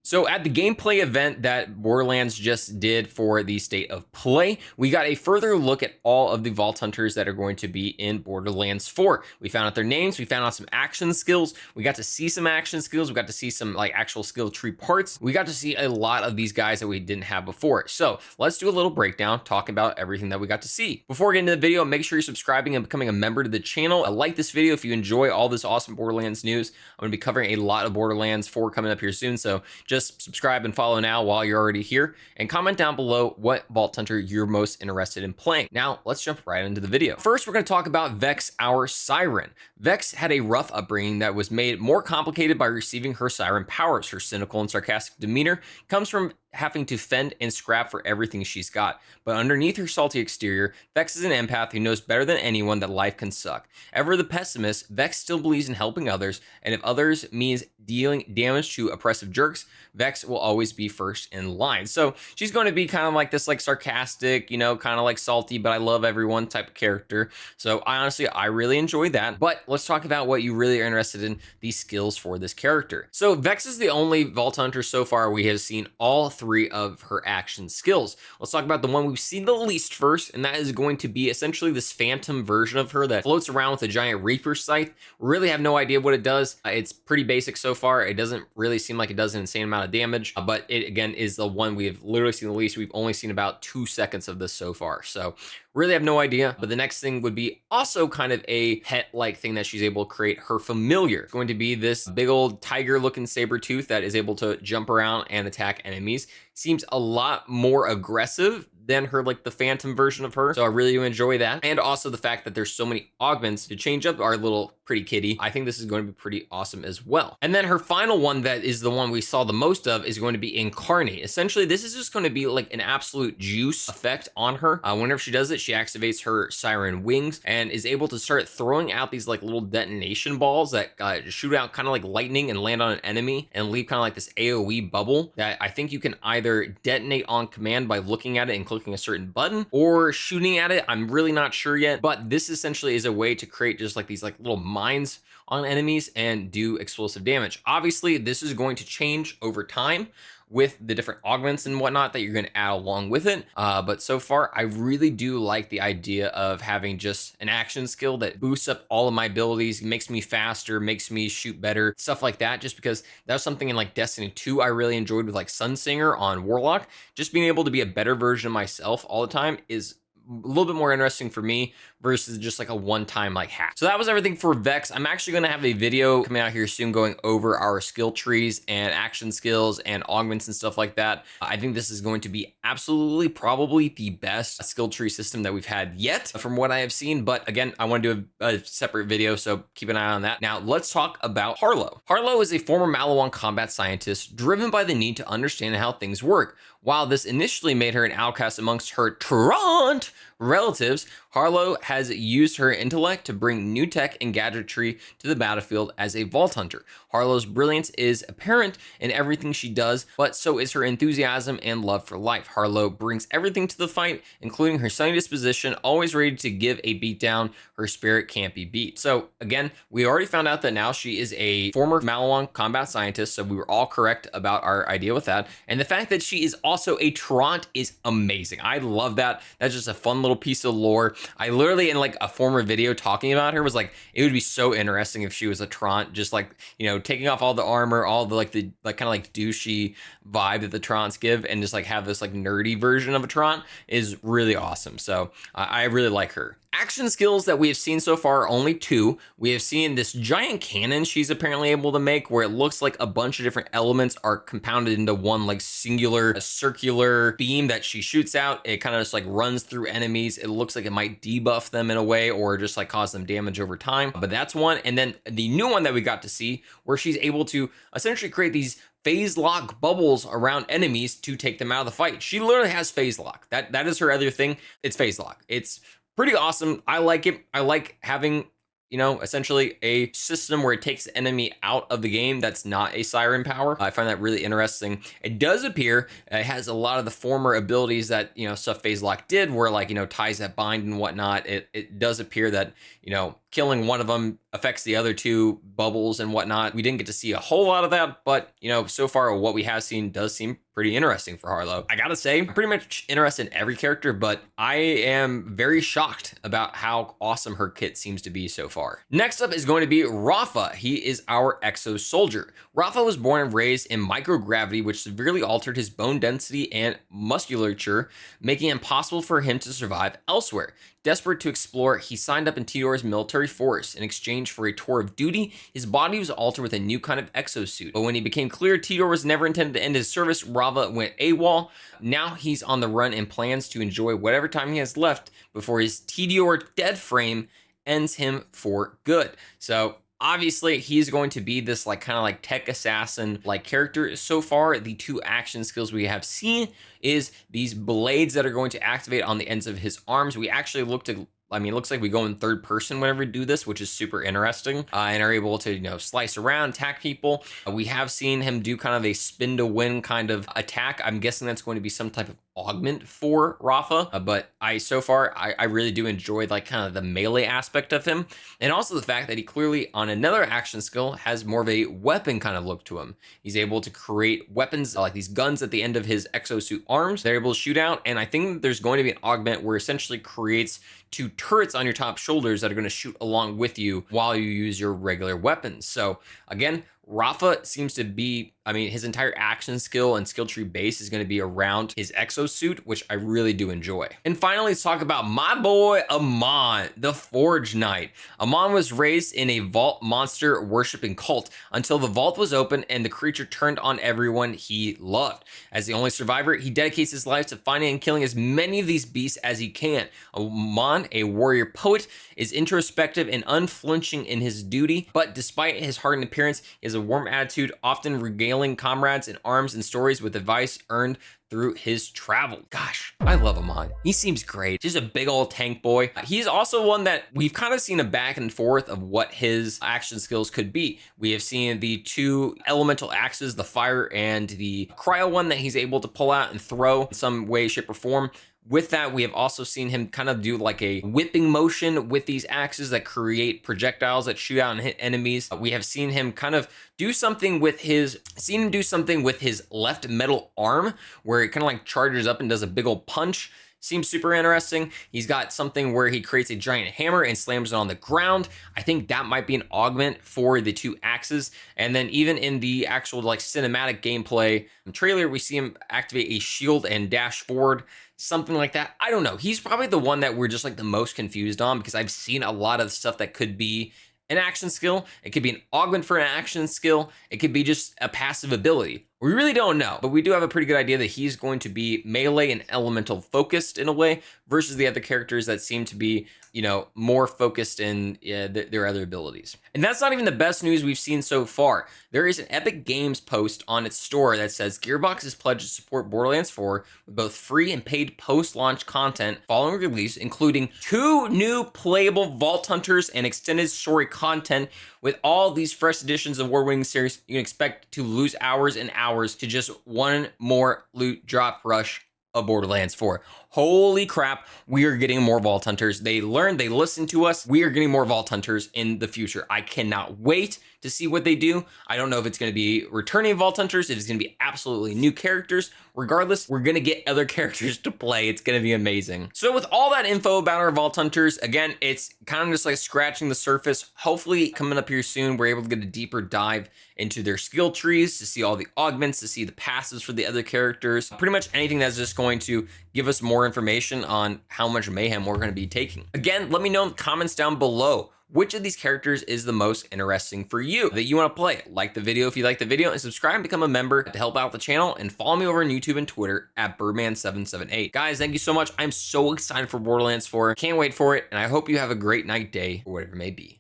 So at the gameplay event that Borderlands just did for the State of Play, we got a further look at all of the Vault Hunters that are going to be in Borderlands 4. We found out their names, we found out some action skills, we got to see some action skills, we got to see some like actual skill tree parts, we got to see a lot of these guys that we didn't have before. So let's do a little breakdown, talk about everything that we got to see. Before getting into the video, make sure you're subscribing and becoming a member to the channel. Like this video if you enjoy all this awesome Borderlands news. I'm going to be covering a lot of Borderlands 4 coming up here soon, so just subscribe and follow now while you're already here, and comment down below what Vault Hunter you're most interested in playing. Now, let's jump right into the video. First, we're going to talk about Vex, our Siren. Vex had a rough upbringing that was made more complicated by receiving her Siren powers. Her cynical and sarcastic demeanor comes from having to fend and scrap for everything she's got. But underneath her salty exterior, Vex is an empath who knows better than anyone that life can suck. Ever the pessimist, Vex still believes in helping others, and if others means dealing damage to oppressive jerks, Vex will always be first in line. So she's going to be kind of like this like sarcastic, kind of like salty, but I love everyone type of character. So I really enjoyed that. But let's talk about what you really are interested in, the skills for this character. So Vex is the only Vault Hunter so far we have seen all three of her action skills. Let's talk about the one we've seen the least first, and that is going to be essentially this phantom version of her that floats around with a giant Reaper scythe. Really have no idea what it does. It's pretty basic so far. It doesn't really seem like it does an insane amount of damage, but it again is the one we have literally seen the least. We've only seen about 2 seconds of this so far, so really have no idea. But the next thing would be also kind of a pet-like thing that she's able to create. Her familiar. It's going to be this big old tiger-looking saber tooth that is able to jump around and attack enemies. Seems a lot more aggressive than her, like the phantom version of her. So I really do enjoy that. And also the fact that there's so many augments to change up our little pretty kitty. I think this is going to be pretty awesome as well. And then her final one that is the one we saw the most of is going to be Incarnate. Essentially, this is just going to be like an absolute juice effect on her. Whenever she does it, she activates her Siren wings and is able to start throwing out these like little detonation balls that shoot out kind of like lightning and land on an enemy and leave kind of like this AoE bubble that I think you can either detonate on command by looking at it and clicking a certain button or shooting at it. I'm really not sure yet, but this essentially is a way to create just like these like little mines on enemies and do explosive damage. Obviously, this is going to change over time with the different augments and whatnot that you're going to add along with it. But so far, I really do like the idea of having just an action skill that boosts up all of my abilities, makes me faster, makes me shoot better, stuff like that, just because that was something in like Destiny 2 I really enjoyed with like Sunsinger on Warlock. Just being able to be a better version of myself all the time is a little bit more interesting for me versus just like a one-time like hack. So that was everything for Vex. I'm actually going to have a video coming out here soon going over our skill trees and action skills and augments and stuff like that. I think this is going to be absolutely probably the best skill tree system that we've had yet from what I have seen. But again, I want to do a separate video, so keep an eye on that. Now let's talk about Harlo. Harlo is a former Malawan combat scientist driven by the need to understand how things work. While this initially made her an outcast amongst her Trant relatives, Harlo has used her intellect to bring new tech and gadgetry to the battlefield as a Vault Hunter. Harlo's brilliance is apparent in everything she does, but so is her enthusiasm and love for life. Harlo brings everything to the fight, including her sunny disposition, always ready to give a beatdown. Her spirit can't be beat. So again, we already found out that now she is a former Malawan combat scientist, so we were all correct about our idea with that. And the fact that she is also a Trant is amazing. I love that. That's just a fun little piece of lore. I literally in like a former video talking about her was like, it would be so interesting if she was a Trant, just like, taking off all the armor, all the like kind of like douchey vibe that the Trants give, and just like have this like nerdy version of a Trant is really awesome. So I really like her. Action skills that we have seen so far are only 2. We have seen this giant cannon she's apparently able to make where it looks like a bunch of different elements are compounded into one like singular circular beam that she shoots out. It kind of just like runs through enemies. It looks like it might debuff them in a way or just like cause them damage over time. But that's one. And then the new one that we got to see where she's able to essentially create these phase lock bubbles around enemies to take them out of the fight. She literally has phase lock. That is her other thing. It's phase lock. It's pretty awesome. I like it. I like having, essentially a system where it takes the enemy out of the game that's not a Siren power. I find that really interesting. It does appear it has a lot of the former abilities that, stuff Phase Lock did, where like, ties that bind and whatnot. It does appear that, killing one of them affects the other two bubbles and whatnot. We didn't get to see a whole lot of that, but so far what we have seen does seem pretty interesting for Harlo. I gotta say, I'm pretty much interested in every character, but I am very shocked about how awesome her kit seems to be so far. Next up is going to be Rafa. He is our exo soldier. Rafa was born and raised in microgravity, which severely altered his bone density and musculature, making it impossible for him to survive elsewhere. Desperate to explore, he signed up in Tidor's military force. In exchange for a tour of duty, his body was altered with a new kind of exosuit. But when he became clear Tidor was never intended to end his service, Rafa went AWOL. Now he's on the run and plans to enjoy whatever time he has left before his Tidor dead frame ends him for good. So obviously, he's going to be this kind of tech assassin character. So far, the two action skills we have seen is these blades that are going to activate on the ends of his arms. We actually looked at, it looks like we go in third person whenever we do this, which is super interesting, and are able to, slice around, attack people. We have seen him do kind of a spin to win kind of attack. I'm guessing that's going to be some type of augment for Rafa, but so far I really do enjoy kind of the melee aspect of him, and also the fact that he clearly on another action skill has more of a weapon kind of look to him. He's able to create weapons like these guns at the end of his exosuit arms. They're able to shoot out, and I think there's going to be an augment where it essentially creates two turrets on your top shoulders that are going to shoot along with you while you use your regular weapons. So again, Rafa seems to be, his entire action skill and skill tree base is going to be around his exosuit, which I really do enjoy. And finally, let's talk about my boy, Aman, the Forge Knight. Aman was raised in a vault monster worshipping cult until the vault was opened and the creature turned on everyone he loved. As the only survivor, he dedicates his life to finding and killing as many of these beasts as he can. Aman, a warrior poet, is introspective and unflinching in his duty, but despite his hardened appearance, he has a warm attitude, often regaling comrades in arms and stories with advice earned through his travel. Gosh, I love Aman. He seems great. Just a big old tank boy. He's also one that we've kind of seen a back and forth of what his action skills could be. We have seen the two elemental axes, the fire and the cryo one that he's able to pull out and throw in some way, shape, or form. With that, we have also seen him kind of do a whipping motion with these axes that create projectiles that shoot out and hit enemies. We have seen him kind of do something with his left metal arm, where it kind of charges up and does a big old punch. Seems super interesting. He's got something where he creates a giant hammer and slams it on the ground. I think that might be an augment for the two axes. And then even in the actual cinematic gameplay trailer, we see him activate a shield and dash forward. Something like that. I don't know. He's probably the one that we're just the most confused on, because I've seen a lot of stuff that could be an action skill. It could be an augment for an action skill. It could be just a passive ability. We really don't know, but we do have a pretty good idea that he's going to be melee and elemental focused in a way versus the other characters that seem to be, more focused in their other abilities. And that's not even the best news we've seen so far. There is an Epic Games post on its store that says Gearbox is pledged to support Borderlands 4 with both free and paid post-launch content following release, including 2 new playable Vault Hunters and extended story content. With all these fresh editions of award-winning series, you can expect to lose hours and hours to just one more loot drop rush of Borderlands 4. Holy crap, we are getting more Vault Hunters. They learned, they listened to us. We are getting more Vault Hunters in the future. I cannot wait to see what they do. I don't know if it's going to be returning Vault Hunters, if it's going to be absolutely new characters. Regardless, we're going to get other characters to play. It's going to be amazing. So with all that info about our Vault Hunters, again, it's kind of just scratching the surface. Hopefully coming up here soon, we're able to get a deeper dive into their skill trees, to see all the augments, to see the passives for the other characters. Pretty much anything that's just going to give us more information on how much mayhem we're going to be taking. Again, let me know in the comments down below which of these characters is the most interesting for you that you want to play. Like the video if you like the video, and subscribe and become a member to help out the channel, and follow me over on YouTube and Twitter at Byrdman778. Guys, thank you so much. I'm so excited for Borderlands 4. Can't wait for it, and I hope you have a great night, day, or whatever it may be.